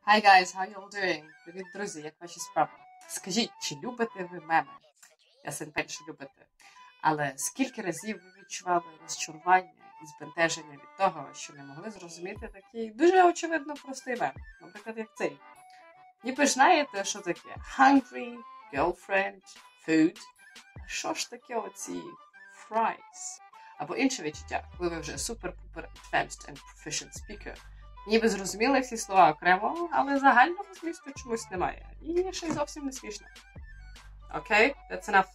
Hi guys, how you all doing? Привіт, друзі, як ваші справи? Скажіть, чи любите ви меми? Я син що любите. Але скільки разів ви відчували розчарування і збентеження від того, що не могли зрозуміти такий дуже очевидно простий мем? Наприклад, як цей. Ніби ж знаєте, що таке hungry, girlfriend, food. А що ж таке оці fries? Або інше відчуття, коли ви вже супер-пупер advanced and proficient speaker. Ніби зрозуміли всі слова окремо, але загального змісту чомусь немає. І ще й зовсім не смішно. Окей? That's enough.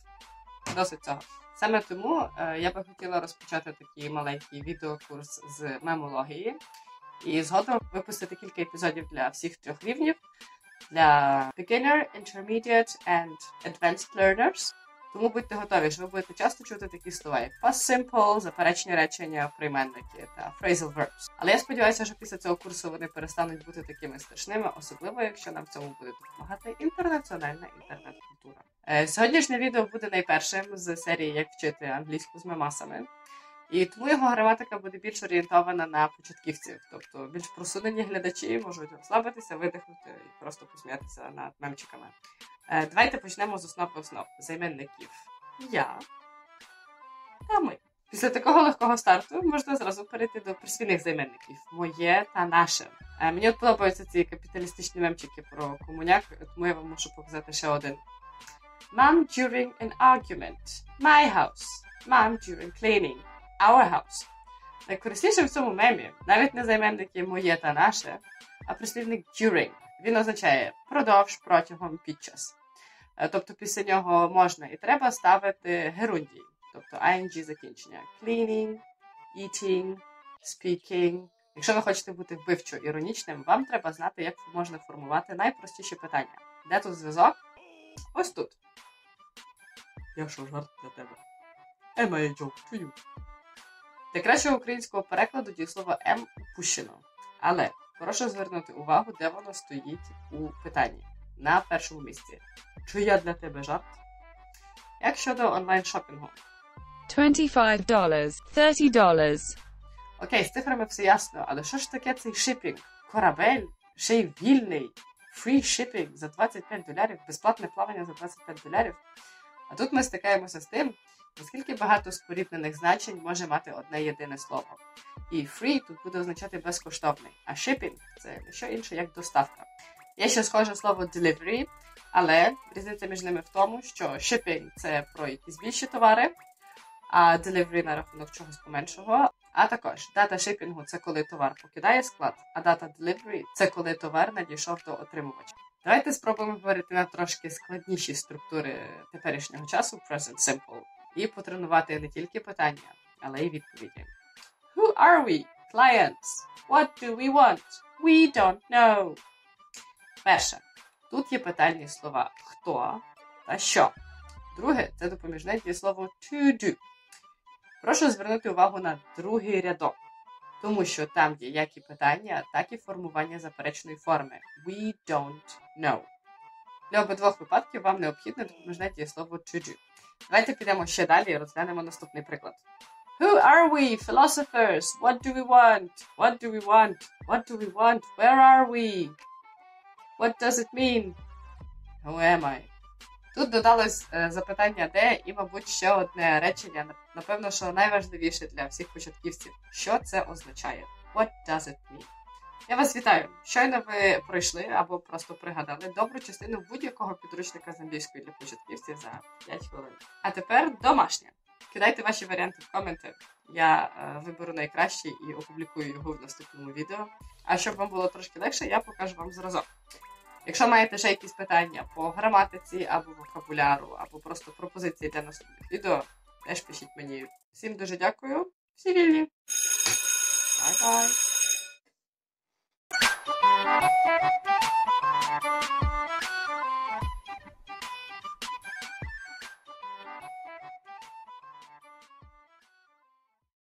Досить цього. Саме тому я би хотіла розпочати такий маленький відеокурс з мемології. І згодом випустити кілька епізодів для всіх трьох рівнів. Для beginner, intermediate and advanced learners. Тому будьте готові, що ви будете часто чути такі слова, як past simple, заперечні речення, прийменники та phrasal verbs. Але я сподіваюся, що після цього курсу вони перестануть бути такими страшними, особливо, якщо нам в цьому буде допомагати інтернаціональна інтернет-культура. Сьогоднішнє відео буде найпершим з серії «Як вчити англійську з мемасами». І тому його граматика буде більш орієнтована на початківців. Тобто більш просунені глядачі можуть розслабитися, видихнути і просто посміятися над мемчиками. Давайте почнемо з основ займенників я та ми. Після такого легкого старту можна зразу перейти до присвійних займенників моє та наше. Мені от подобаються ці капіталістичні мемчики про комуняк, тому я вам можу показати ще один. Mom during an argument. My house. Mom during cleaning. Our house. Найкористіше в цьому мемі навіть не займенники моє та наше, а прислівник during. Він означає продовж, протягом, під час. Тобто після нього можна і треба ставити герундій. Тобто ing закінчення. Cleaning, eating, speaking. Якщо ви хочете бути вбивчо іронічним, вам треба знати, як можна формувати найпростіші питання. Де тут зв'язок? Ось тут. Я що, жарт для тебе? Am I a joke to you? Для кращого українського перекладу дієслово «м» упущено. Але прошу звернути увагу, де воно стоїть у питанні. На першому місці. Чи я для тебе жарт? Як щодо онлайн-шопінгу? $25, $30. Окей, з цифрами все ясно, але що ж таке цей шипінг? Корабель? Ще й вільний? Free shipping за $25? Безплатне плавання за $25? А тут ми стикаємося з тим, наскільки багато споріднених значень може мати одне єдине слово. І free тут буде означати безкоштовний, а shipping – це не що інше, як доставка. Є ще схоже слово delivery, але різниця між ними в тому, що shipping – це про якісь більші товари, а delivery на рахунок чогось поменшого. А також дата шипінгу – це коли товар покидає склад, а дата delivery – це коли товар надійшов до отримувача. Давайте спробуємо перейти на трошки складніші структури теперішнього часу, present simple, і потренувати не тільки питання, але й відповіді. Who are we? Clients. What do we want? We don't know. Перше. Тут є питальні слова «хто» та «що». Друге – це допоміжне дієслово to do. Прошу звернути увагу на другий рядок, тому що там є як і питання, так і формування заперечної форми. We don't know. Для обидвох випадків вам необхідне допоміжне дієслово to do. Давайте підемо ще далі і розглянемо наступний приклад. Who are we, philosophers? What do we want? What do we want? What do we want? Where are we? What does it mean? Who am I? Тут додалось запитання де і, мабуть, ще одне речення, напевно, що найважливіше для всіх початківців. Що це означає? What does it mean? Я вас вітаю! Щойно ви пройшли або просто пригадали добру частину будь-якого підручника з англійської для початківців за 5 хвилин. А тепер домашнє. Кидайте ваші варіанти в коменти. Я виберу найкращий і опублікую його в наступному відео. А щоб вам було трошки легше, я покажу вам зразок. Якщо маєте ще якісь питання по граматиці, або вокабуляру, або просто пропозиції для наступних відео, теж пишіть мені. Всім дуже дякую. Всі вільні. Бай-бай.